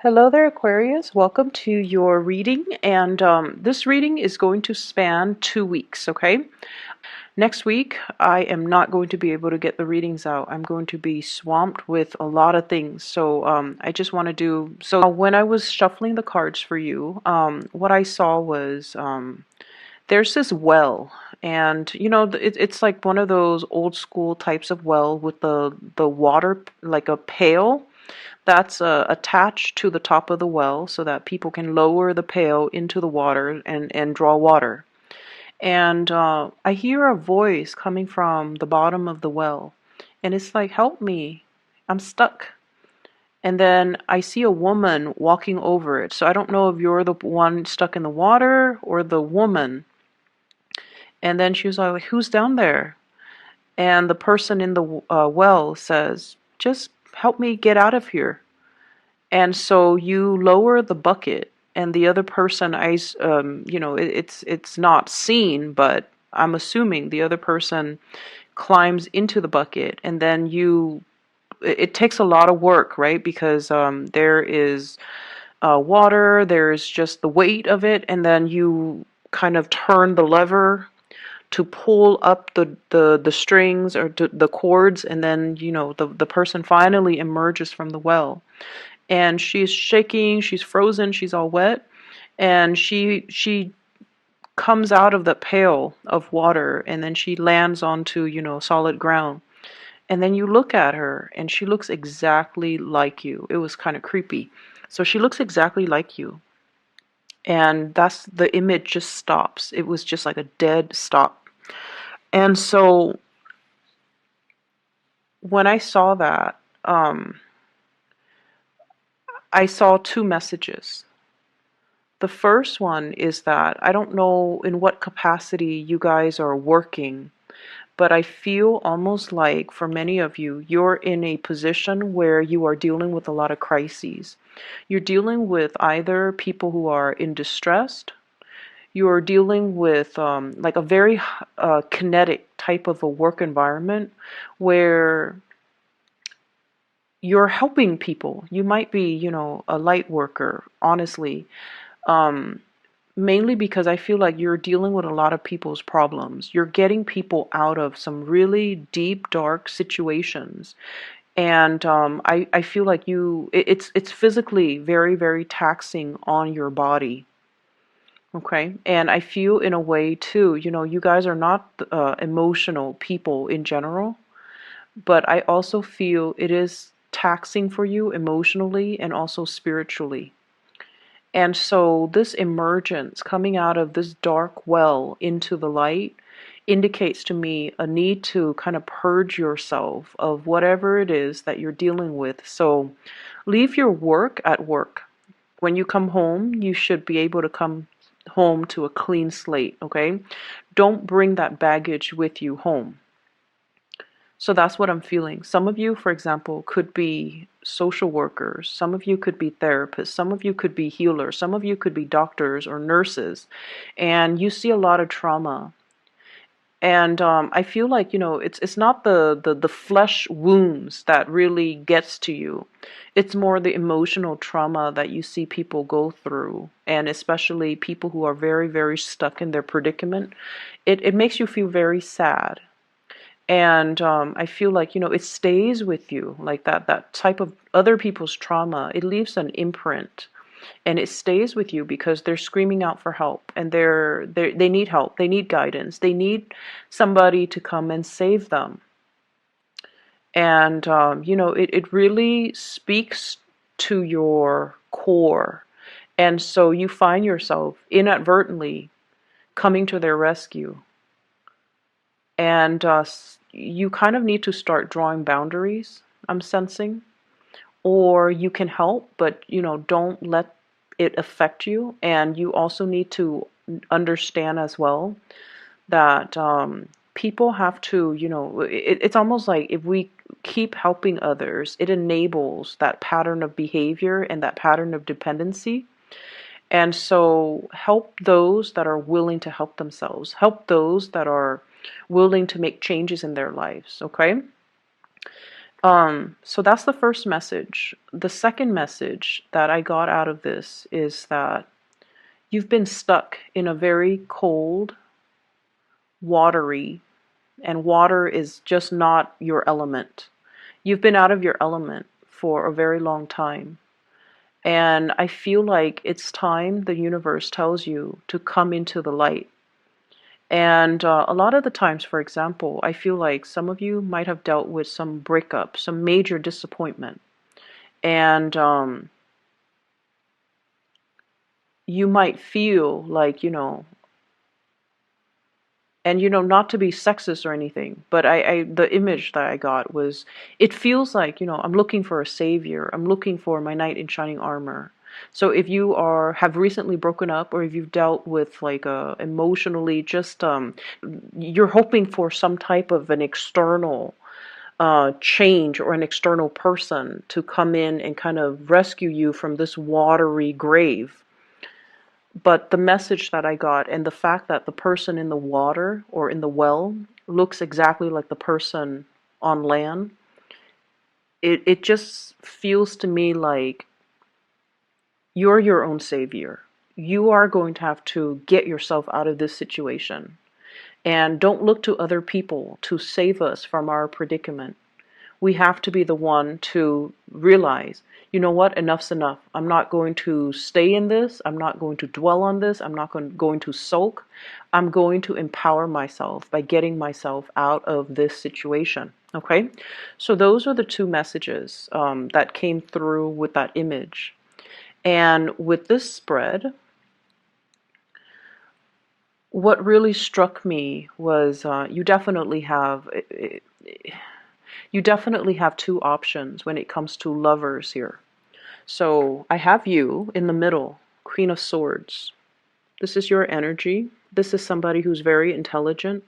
Hello there, Aquarius. Welcome to your reading, and this reading is going to span 2 weeks, okay? Next week, I am not going to be able to get the readings out. I'm going to be swamped with a lot of things, so I just want to do... So when I was shuffling the cards for you, what I saw was there's this well, and it's like one of those old school types of well with the water, like a pail that's attached to the top of the well so that people can lower the pail into the water and draw water. And I hear a voice coming from the bottom of the well, and it's like, help me, I'm stuck. And then I see a woman walking over it. So I don't know if you're the one stuck in the water or the woman. And then she was like, who's down there? And the person in the well says, just help me get out of here. And so you lower the bucket, and the other person, it's not seen, but I'm assuming the other person climbs into the bucket, and then it takes a lot of work, right? Because there is water, there's just the weight of it, and then you kind of turn the lever to pull up the strings or the cords, and then the person finally emerges from the well. And she's shaking, she's frozen, she's all wet, and she comes out of the pail of water, and then she lands onto solid ground. And then you look at her, and she looks exactly like you. It was kind of creepy. So she looks exactly like you, and that's the image just stops. It was just like a dead stop. And so when I saw that, I saw two messages. The first one is that I don't know in what capacity you guys are working, but I feel almost like for many of you, you're in a position where you are dealing with a lot of crises. You're dealing with either people who are in distress, you're dealing with like a very kinetic type of a work environment where you're helping people. You might be, a light worker, honestly. Um, Mainly because I feel like you're dealing with a lot of people's problems. You're getting people out of some really deep, dark situations. And I feel like it's physically very, very taxing on your body. Okay. And I feel in a way too, you guys are not emotional people in general, but I also feel it is taxing for you emotionally and also spiritually. And so this emergence coming out of this dark well into the light indicates to me a need to kind of purge yourself of whatever it is that you're dealing with. So leave your work at work. When you come home, you should be able to come home to a clean slate, okay? Don't bring that baggage with you home. So that's what I'm feeling. Some of you, for example, could be social workers. Some of you could be therapists. Some of you could be healers. Some of you could be doctors or nurses. And you see a lot of trauma. And I feel like, it's not the flesh wounds that really gets to you. It's more the emotional trauma that you see people go through. And especially people who are very, very stuck in their predicament. It makes you feel very sad. And I feel like, it stays with you, like that type of other people's trauma. It leaves an imprint, and it stays with you because they're screaming out for help, and they need help, they need guidance, they need somebody to come and save them. And it really speaks to your core, and so you find yourself inadvertently coming to their rescue. And you kind of need to start drawing boundaries, I'm sensing. Or you can help, but don't let it affect you. And you also need to understand as well that people have to, it's almost like if we keep helping others, it enables that pattern of behavior and that pattern of dependency. And so help those that are willing to help themselves. Help those that are willing to make changes in their lives, okay? So that's the first message. The second message that I got out of this is that you've been stuck in a very cold, watery, and water is just not your element. You've been out of your element for a very long time. And I feel like it's time the universe tells you to come into the light. And a lot of the times, for example, I feel like some of you might have dealt with some breakup, some major disappointment. And you might feel like, and not to be sexist or anything, but the image that I got was, it feels like, I'm looking for a savior. I'm looking for my knight in shining armor. So if you have recently broken up, or if you've dealt with like emotionally, just you're hoping for some type of an external change or an external person to come in and kind of rescue you from this watery grave. But the message that I got, and the fact that the person in the water or in the well looks exactly like the person on land, it just feels to me like you're your own savior. You are going to have to get yourself out of this situation. And don't look to other people to save us from our predicament. We have to be the one to realize, you know what, enough's enough. I'm not going to stay in this. I'm not going to dwell on this. I'm not going to sulk. I'm going to empower myself by getting myself out of this situation. Okay? So those are the two messages that came through with that image. And with this spread, what really struck me was you definitely have two options when it comes to lovers here. So I have you in the middle, Queen of Swords. This is your energy. This is somebody who's very intelligent.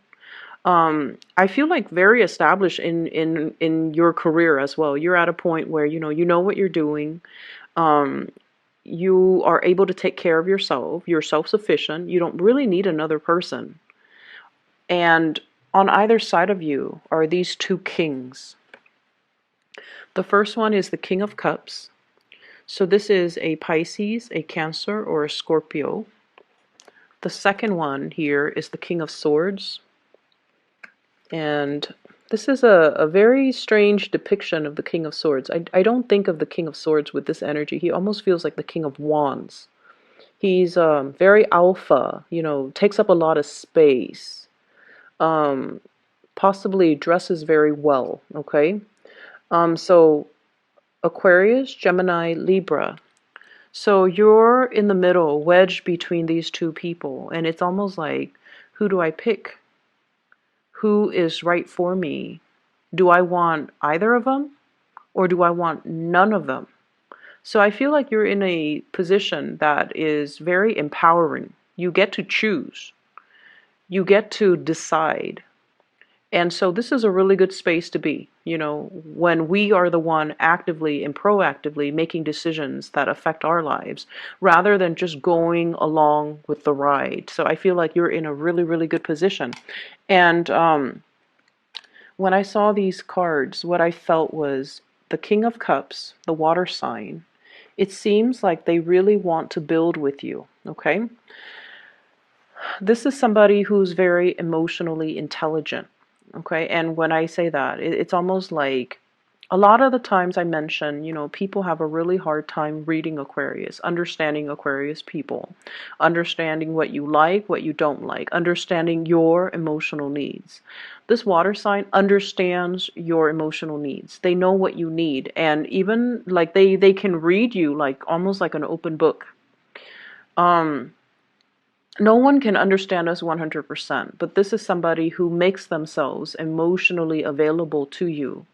I feel like very established in your career as well. You're at a point where you know what you're doing. Um, you are able to take care of yourself. You're self-sufficient. You don't really need another person. And on either side of you are these two kings. The first one is the King of Cups. So this is a Pisces, a Cancer, or a Scorpio. The second one here is the King of Swords. And this is a very strange depiction of the King of Swords. I don't think of the King of Swords with this energy. He almost feels like the King of Wands. He's very alpha, takes up a lot of space. Possibly dresses very well, okay? So Aquarius, Gemini, Libra. So you're in the middle, wedged between these two people, and it's almost like, who do I pick? Who is right for me? Do I want either of them, or do I want none of them? So I feel like you're in a position that is very empowering. You get to choose. You get to decide. And so this is a really good space to be, when we are the one actively and proactively making decisions that affect our lives, rather than just going along with the ride. So I feel like you're in a really, really good position. And when I saw these cards, what I felt was the King of Cups, the water sign. It seems like they really want to build with you, okay? This is somebody who's very emotionally intelligent. Okay, and when I say that, it's almost like a lot of the times I mention, people have a really hard time reading Aquarius, understanding Aquarius people, understanding what you like, what you don't like, understanding your emotional needs. This water sign understands your emotional needs. They know what you need, and even like they can read you like almost like an open book. No one can understand us 100%, but this is somebody who makes themselves emotionally available to you.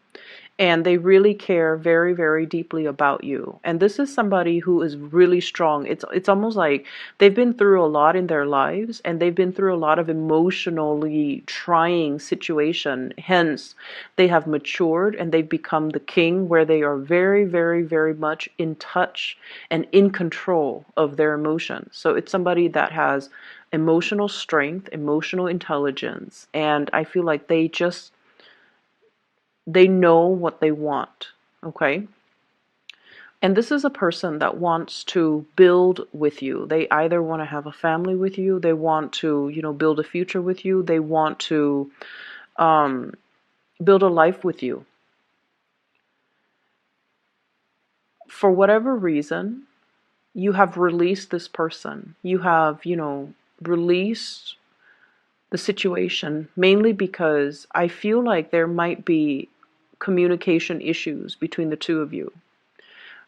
And they really care very, very deeply about you. And this is somebody who is really strong. It's almost like they've been through a lot in their lives, and they've been through a lot of emotionally trying situation. Hence, they have matured and they've become the king, where they are very, very, very much in touch and in control of their emotions. So it's somebody that has emotional strength, emotional intelligence, and I feel like they just They know what they want, okay? And this is a person that wants to build with you. They either want to have a family with you, they want to, build a future with you, they want to um, build a life with you. For whatever reason, you have released this person. You have, released the situation mainly because I feel like there might be communication issues between the two of you.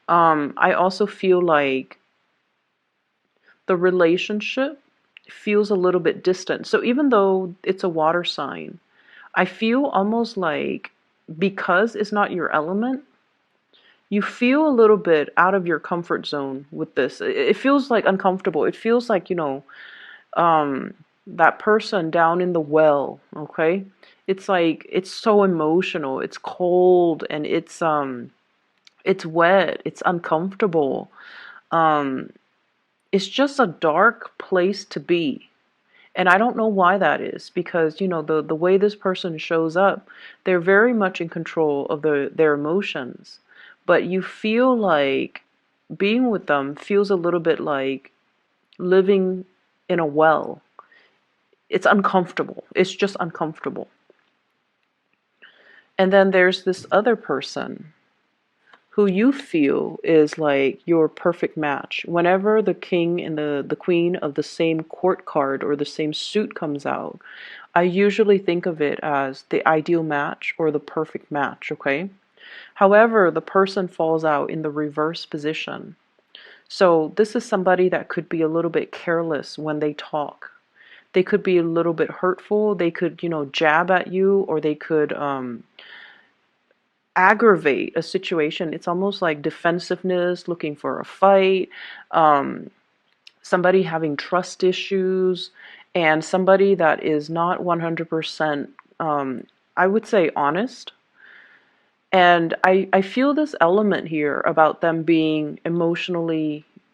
I also feel like the relationship feels a little bit distant. So even though it's a water sign, I feel almost like because it's not your element, you feel a little bit out of your comfort zone with this. It feels like uncomfortable. It feels like, um, that person down in the well, okay? It's like it's so emotional. It's cold and it's wet. It's uncomfortable. Um, it's just a dark place to be. And I don't know why that is because the way this person shows up, they're very much in control of their emotions. But you feel like being with them feels a little bit like living in a well. It's uncomfortable. It's just uncomfortable. And then there's this other person who you feel is like your perfect match. Whenever the king and the queen of the same court card or the same suit comes out, I usually think of it as the ideal match or the perfect match, okay? However, the person falls out in the reverse position. So this is somebody that could be a little bit careless when they talk. They could be a little bit hurtful. They could, jab at you, or they could aggravate a situation. It's almost like defensiveness, looking for a fight, um, somebody having trust issues, and somebody that is not 100%, I would say, honest. And I feel this element here about them being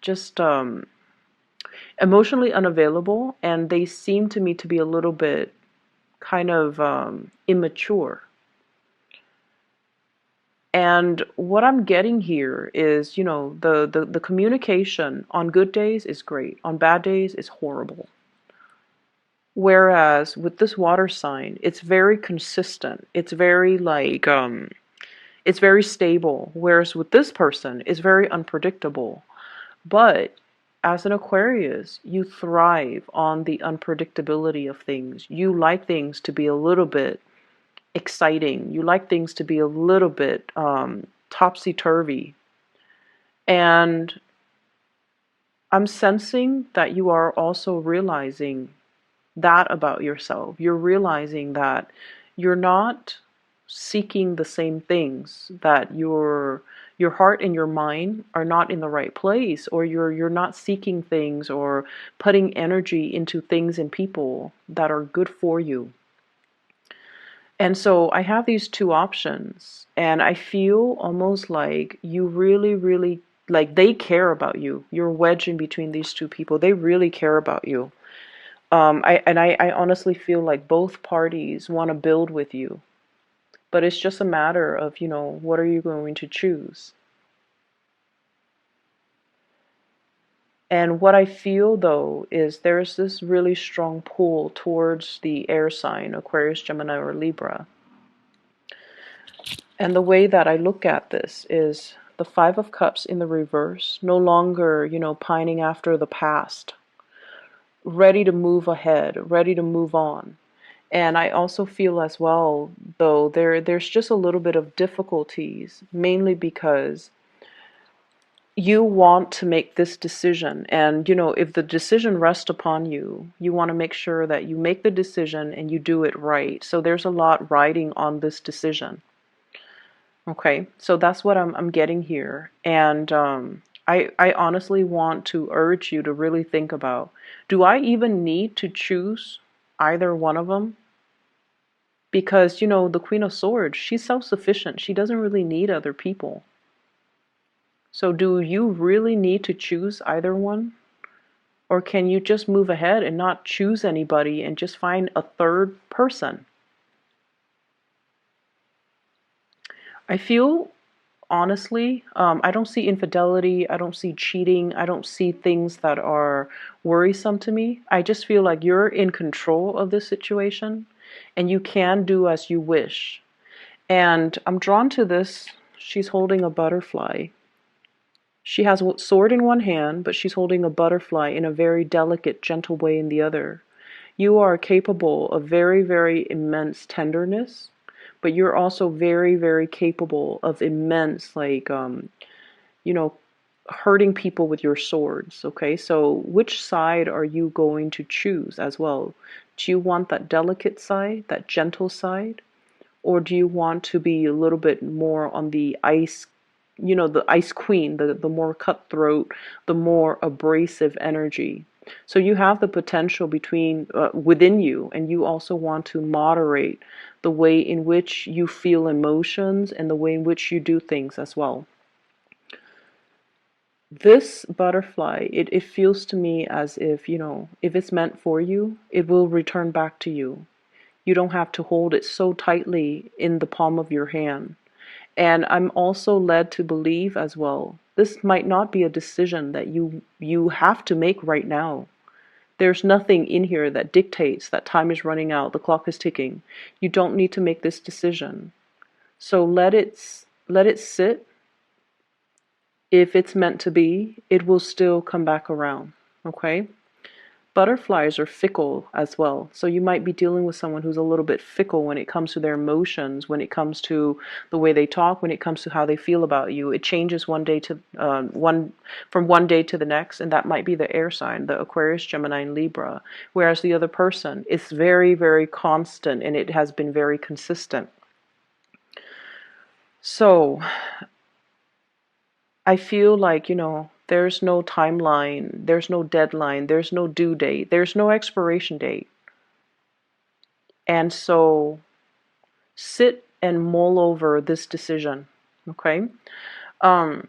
just emotionally unavailable, and they seem to me to be a little bit kind of immature. And what I'm getting here is, the communication on good days is great, on bad days is horrible. Whereas with this water sign, it's very consistent. It's very like it's very stable. Whereas with this person, it's very unpredictable. But as an Aquarius, you thrive on the unpredictability of things. You like things to be a little bit exciting. You like things to be a little bit topsy-turvy. And I'm sensing that you are also realizing that about yourself. You're realizing that you're not seeking the same things, that your heart and your mind are not in the right place, or you're not seeking things or putting energy into things and people that are good for you. And so I have these two options, and I feel almost like you really, really, like they care about you. You're wedged in between these two people. They really care about you. I honestly feel like both parties want to build with you, but it's just a matter of, what are you going to choose? And what I feel though is there's this really strong pull towards the air sign, Aquarius, Gemini, or Libra. And the way that I look at this is the Five of Cups in the reverse, no longer, pining after the past, ready to move ahead, ready to move on. And I also feel as well, though, there's just a little bit of difficulties, mainly because you want to make this decision. And, if the decision rests upon you, you want to make sure that you make the decision and you do it right. So there's a lot riding on this decision. Okay, so that's what I'm getting here. And I honestly want to urge you to really think about, do I even need to choose either one of them? Because, the Queen of Swords, she's self-sufficient. She doesn't really need other people. So do you really need to choose either one? Or can you just move ahead and not choose anybody and just find a third person? I feel, honestly, I don't see infidelity, I don't see cheating, I don't see things that are worrisome to me. I just feel like you're in control of this situation and you can do as you wish. And I'm drawn to this. She's holding a butterfly. She has a sword in one hand, but she's holding a butterfly in a very delicate, gentle way in the other. You are capable of very, very immense tenderness, but you're also very, very capable of immense, like, you know, hurting people with your swords. Okay, so which side are you going to choose as well? Do you want that delicate side, that gentle side? Or do you want to be a little bit more on the ice, the ice queen, the more cutthroat, the more abrasive energy? So you have the potential between within you, and you also want to moderate the way in which you feel emotions and the way in which you do things as well. This butterfly, it feels to me as if, if it's meant for you, it will return back to you. You don't have to hold it so tightly in the palm of your hand. And I'm also led to believe as well, this might not be a decision that you have to make right now. There's nothing in here that dictates that time is running out, the clock is ticking. You don't need to make this decision. So let it sit. If it's meant to be, it will still come back around. Okay? Butterflies are fickle as well. So you might be dealing with someone who's a little bit fickle when it comes to their emotions, when it comes to the way they talk, when it comes to how they feel about you. It changes one day to one from one day to the next, and that might be the air sign, the Aquarius, Gemini, and Libra. Whereas the other person is very, very constant, and it has been very consistent. So I feel like, there's no timeline, there's no deadline, there's no due date, there's no expiration date. And so sit and mull over this decision. Okay. Um,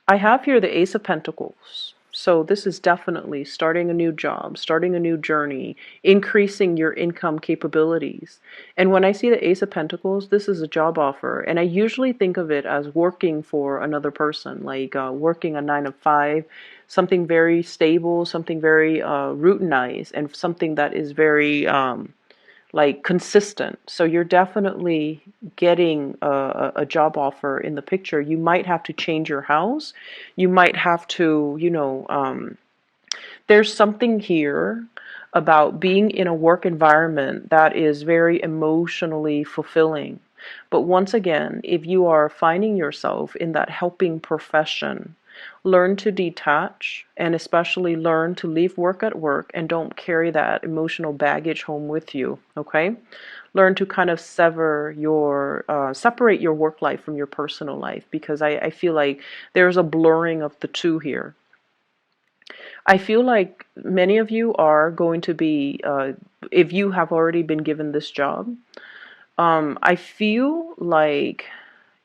I have here the Ace of Pentacles. So this is definitely starting a new job, starting a new journey, increasing your income capabilities. And when I see the Ace of Pentacles, this is a job offer. And I usually think of it as working for another person, like working a 9 to 5, something very stable, something very routinized, and something that is very like consistent. So you're definitely getting a job offer in the picture. You might have to change your house. You might have to, there's something here about being in a work environment that is very emotionally fulfilling. But once again, if you are finding yourself in that helping profession, learn to detach and especially learn to leave work at work and don't carry that emotional baggage home with you, okay? Learn to kind of separate your work life from your personal life, because I feel like there's a blurring of the two here. I feel like many of you are going to be, if you have already been given this job, I feel like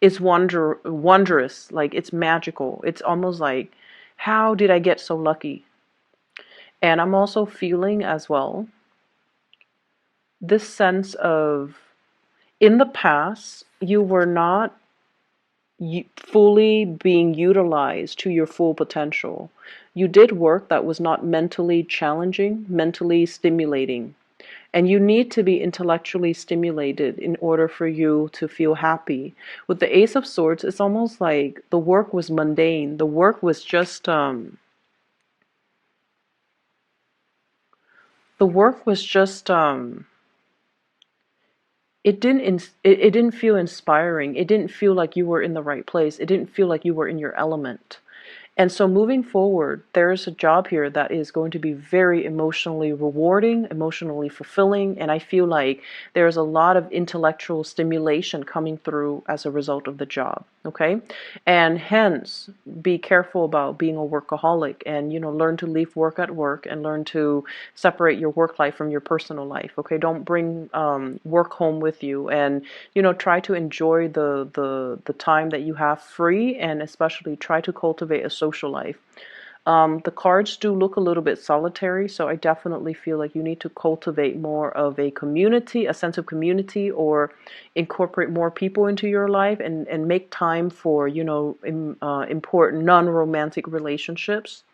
it's wondrous, like it's magical. It's almost like, how did I get so lucky? And I'm also feeling as well this sense of, in the past, you were not fully being utilized to your full potential. You did work that was not mentally challenging, mentally stimulating. And you need to be intellectually stimulated in order for you to feel happy. With the Ace of Swords, it's almost like the work was mundane. The work was just the work was just it didn't feel inspiring. It didn't feel like you were in the right place. It didn't feel like you were in your element. And so moving forward, there's a job here that is going to be very emotionally rewarding, emotionally fulfilling, and I feel like there's a lot of intellectual stimulation coming through as a result of the job, okay? And hence, be careful about being a workaholic and, learn to leave work at work and learn to separate your work life from your personal life, okay? Don't bring work home with you, and, try to enjoy the time that you have free, and especially try to cultivate a social life. The cards do look a little bit solitary, so I definitely feel like you need to cultivate more of a community, a sense of community, or incorporate more people into your life and make time for, important non-romantic relationships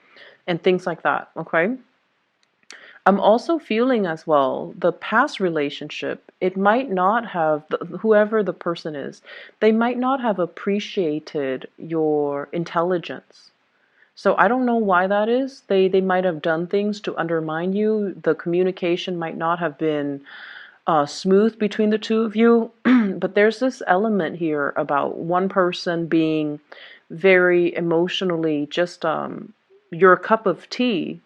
and things like that, okay? I'm also feeling as well the past relationship, it might not have, whoever the person is, they might not have appreciated your intelligence. So I don't know why that is. They might have done things to undermine you. The communication might not have been smooth between the two of you. But there's this element here about one person being very emotionally just your cup of tea,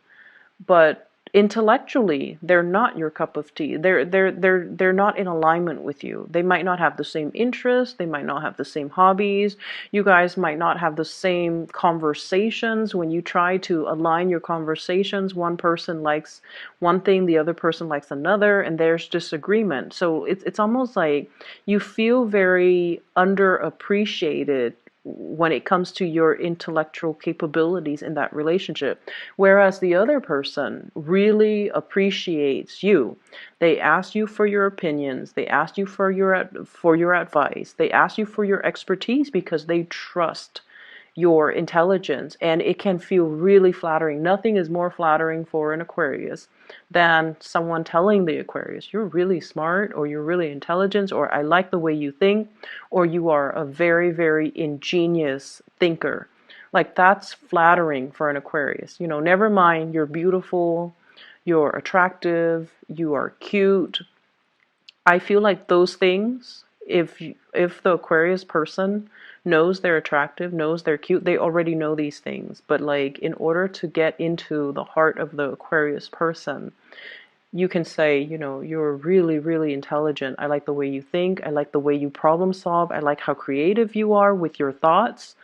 but intellectually they're not your cup of tea. They're not in alignment with you. They might not have the same interests, they might not have the same hobbies. You guys might not have the same conversations. When you try to align your conversations, one person likes one thing, the other person likes another, and there's disagreement. So it's almost like you feel very underappreciated when it comes to your intellectual capabilities in that relationship. Whereas the other person really appreciates you. They ask you for your opinions. They ask you for your advice. They ask you for your expertise because they trust your intelligence, and it can feel really flattering. Nothing is more flattering for an Aquarius than someone telling the Aquarius, you're really smart, or you're really intelligent, or I like the way you think, or you are a very, very ingenious thinker. Like, that's flattering for an Aquarius. Never mind you're beautiful, you're attractive, you are cute. I feel like those things, if the Aquarius person knows they're attractive, knows they're cute, they already know these things. But like, in order to get into the heart of the Aquarius person, you can say, you're really, really intelligent. I like the way you think. I like the way you problem solve. I like how creative you are with your thoughts.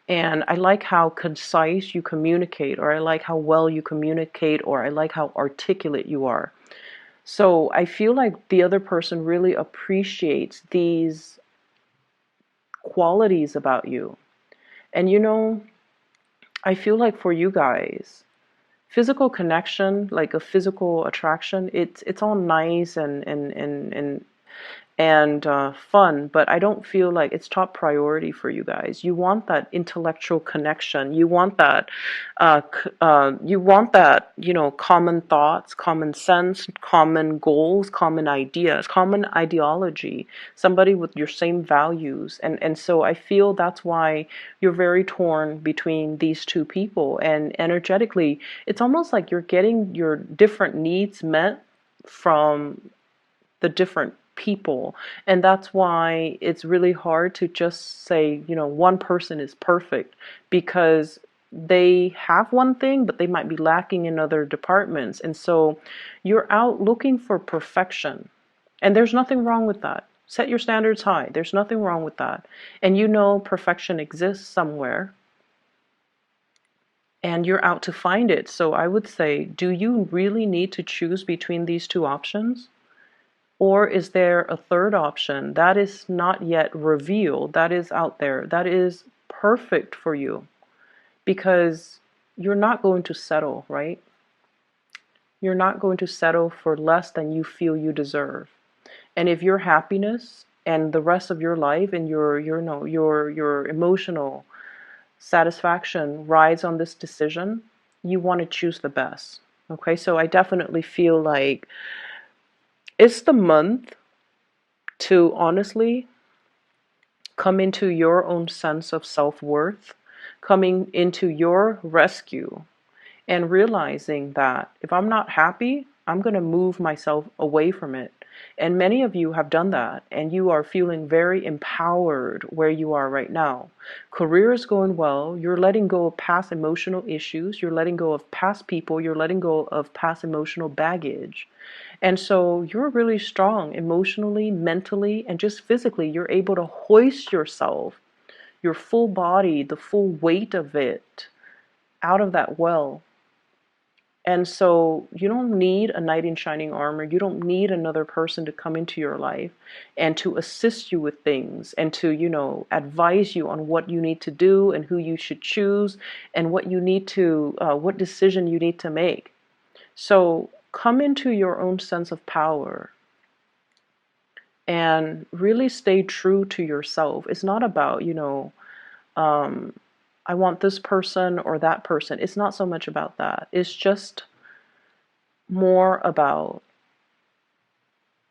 And I like how concise you communicate, or I like how well you communicate, or I like how articulate you are. So I feel like the other person really appreciates these qualities about you. And I feel like for you guys, physical connection, like a physical attraction, it's all nice and fun, but I don't feel like it's top priority for you guys. You want that intellectual connection. You want that common thoughts, common sense, common goals, common ideas, common ideology, somebody with your same values. And so I feel that's why you're very torn between these two people. And energetically, it's almost like you're getting your different needs met from the different people. And that's why it's really hard to just say, one person is perfect, because they have one thing, but they might be lacking in other departments. And so you're out looking for perfection. And there's nothing wrong with that. Set your standards high. There's nothing wrong with that. And perfection exists somewhere, and you're out to find it. So I would say, do you really need to choose between these two options? Or is there a third option that is not yet revealed, that is out there, that is perfect for you? Because you're not going to settle, right? You're not going to settle for less than you feel you deserve. And if your happiness and the rest of your life and your emotional satisfaction rides on this decision, you want to choose the best. Okay, so I definitely feel like it's the month to honestly come into your own sense of self-worth, coming into your rescue, and realizing that if I'm not happy, I'm going to move myself away from it. And many of you have done that, and you are feeling very empowered where you are right now. Career is going well. You're letting go of past emotional issues. You're letting go of past people. You're letting go of past emotional baggage. And so you're really strong emotionally, mentally, and just physically. You're able to hoist yourself, your full body, the full weight of it, out of that well. And so you don't need a knight in shining armor. You don't need another person to come into your life and to assist you with things and to, advise you on what you need to do and who you should choose and what decision you need to make. So come into your own sense of power and really stay true to yourself. It's not about, um, I want this person or that person. It's not so much about that. It's just more about,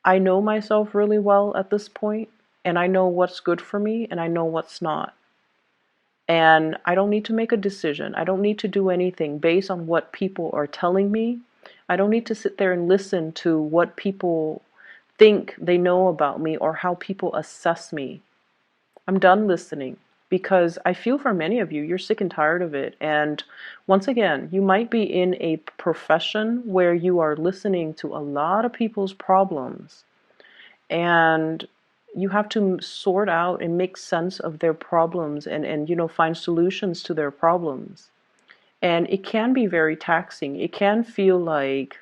I know myself really well at this point, and I know what's good for me, and I know what's not. And I don't need to make a decision. I don't need to do anything based on what people are telling me. I don't need to sit there and listen to what people think they know about me or how people assess me. I'm done listening because I feel for many of you, you're sick and tired of it. And once again, you might be in a profession where you are listening to a lot of people's problems, and you have to sort out and make sense of their problems and find solutions to their problems. And it can be very taxing. It can feel like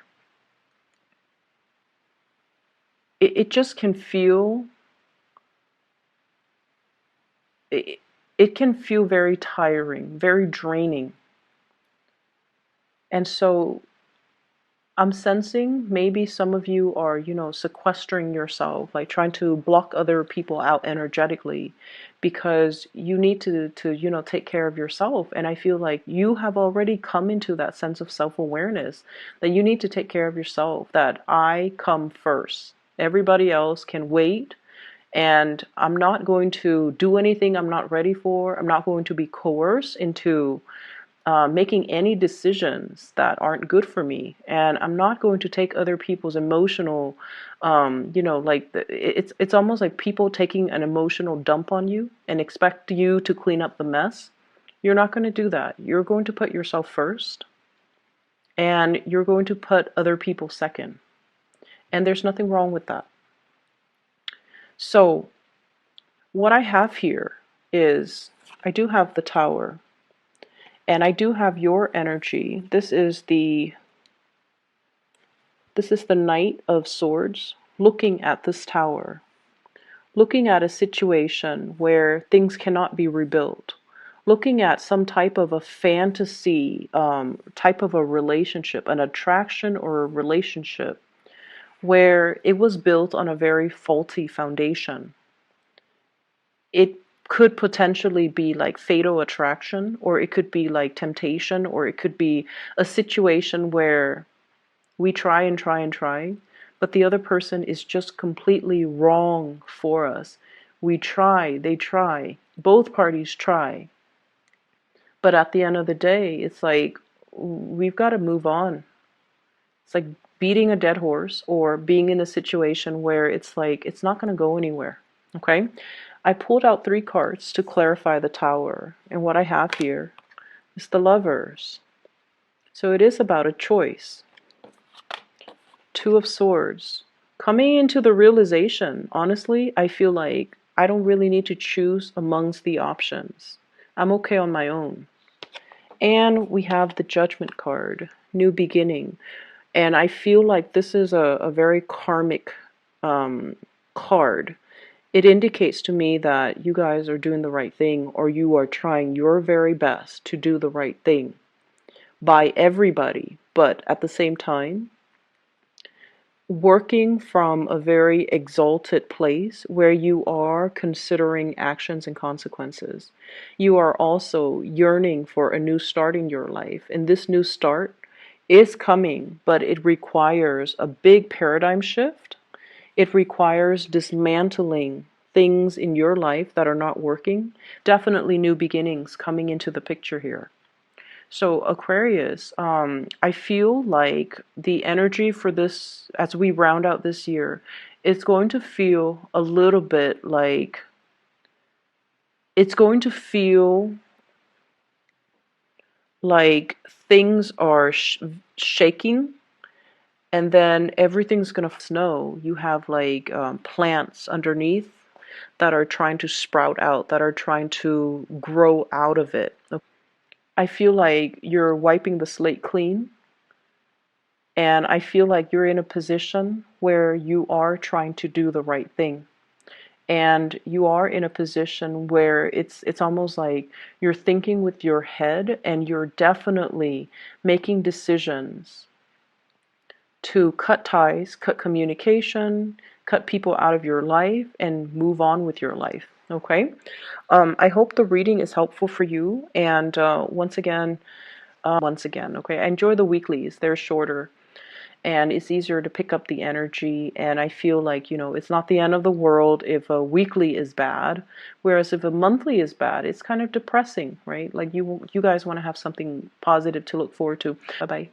it just can feel it, it can feel very tiring, very draining. And so I'm sensing maybe some of you are, sequestering yourself, like trying to block other people out energetically because you need to take care of yourself. And I feel like you have already come into that sense of self-awareness that you need to take care of yourself, that I come first. Everybody else can wait. And I'm not going to do anything I'm not ready for. I'm not going to be coerced into making any decisions that aren't good for me, and I'm not going to take other people's emotional, it's almost like people taking an emotional dump on you and expect you to clean up the mess. You're not going to do that. You're going to put yourself first, and you're going to put other people second, and there's nothing wrong with that. So what I have here is I do have the Tower. And I do have your energy. This is the Knight of Swords looking at this tower, looking at a situation where things cannot be rebuilt, looking at some type of a fantasy, type of a relationship, an attraction or a relationship where it was built on a very faulty foundation. It could potentially be like fatal attraction, or it could be like temptation, or it could be a situation where we try and try and try, but the other person is just completely wrong for us. We try, they try, both parties try. But at the end of the day, it's like we've got to move on. It's like beating a dead horse or being in a situation where it's like it's not going to go anywhere. Okay? I pulled out 3 cards to clarify the Tower, and what I have here is the Lovers. So it is about a choice. 2 of Swords. Coming into the realization, honestly, I feel like I don't really need to choose amongst the options. I'm okay on my own. And we have the Judgment card, New Beginning. And I feel like this is a very karmic card. It indicates to me that you guys are doing the right thing, or you are trying your very best to do the right thing by everybody, but at the same time, working from a very exalted place where you are considering actions and consequences. You are also yearning for a new start in your life, and this new start is coming, but it requires a big paradigm shift. It requires dismantling things in your life that are not working. Definitely new beginnings coming into the picture here. So Aquarius, I feel like the energy for this, as we round out this year, it's going to feel a little bit like, it's going to feel like things are shaking, and then everything's going to snow. You have like plants underneath that are trying to sprout out, that are trying to grow out of it. I feel like you're wiping the slate clean, And I feel like you're in a position where you are trying to do the right thing. And you are in a position where it's almost like you're thinking with your head, and you're definitely making decisions to cut ties, cut communication, cut people out of your life, and move on with your life. Okay? I hope the reading is helpful for you. And once again, okay, I enjoy the weeklies. They're shorter, and it's easier to pick up the energy. And I feel like, it's not the end of the world if a weekly is bad, whereas if a monthly is bad, it's kind of depressing, right? Like you guys want to have something positive to look forward to. Bye bye.